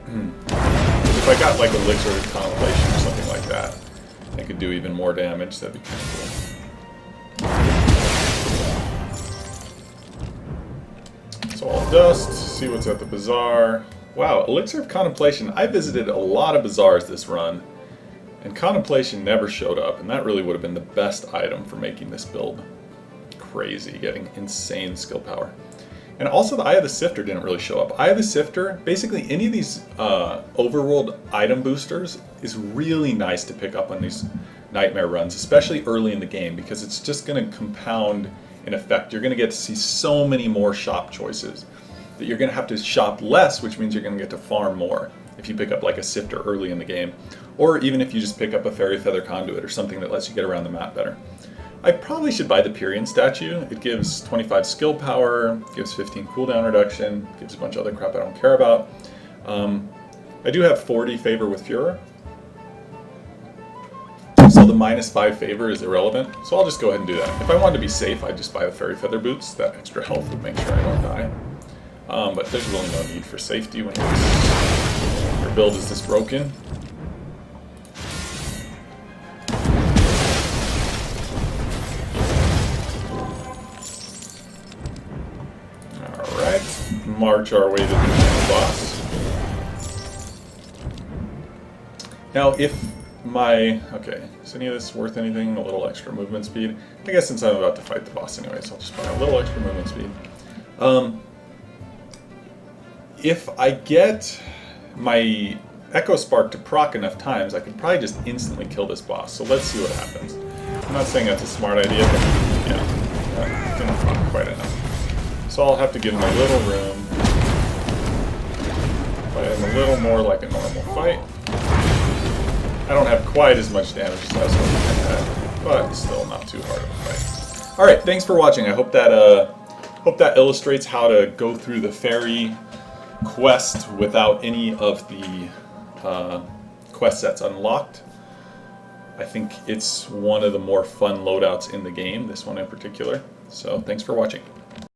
If I got like Elixir of Contemplation or something like that, I could do even more damage. That'd be kind of cool. So I'll dust, see what's at the bazaar. Wow, Elixir of Contemplation. I visited a lot of bazaars this run, and Contemplation never showed up, and that really would have been the best item for making this build crazy, getting insane skill power. And also the Eye of the Sifter didn't really show up. Eye of the Sifter, basically any of these overworld item boosters is really nice to pick up on these nightmare runs, especially early in the game, because it's just going to compound in effect. You're going to get to see so many more shop choices that you're going to have to shop less, which means you're going to get to farm more if you pick up like a Sifter early in the game, or even if you just pick up a Fairy Feather Conduit or something that lets you get around the map better. I probably should buy the Pyrian statue. It gives 25 skill power, gives 15 cooldown reduction, gives a bunch of other crap I don't care about. I do have 40 favor with Furor, so the -5 favor is irrelevant, so I'll just go ahead and do that. If I wanted to be safe, I'd just buy the Fairy Feather boots. That extra health would make sure I don't die. But there's really no need for safety when your build is this broken. march our way to the next boss. Now, if okay, is any of this worth anything? A little extra movement speed? I guess since I'm about to fight the boss anyway, so I'll just buy a little extra movement speed. If I get my Echo Spark to proc enough times, I could probably just instantly kill this boss. So let's see what happens. I'm not saying that's a smart idea, but yeah, didn't proc quite enough. So I'll have to give him a little room. Fight him a little more like a normal fight. I don't have quite as much damage as I was hoping I had, but still not too hard of a fight. Alright, thanks for watching. I hope that illustrates how to go through the Faerie quest without any of the quest sets unlocked. I think it's one of the more fun loadouts in the game, this one in particular. So thanks for watching.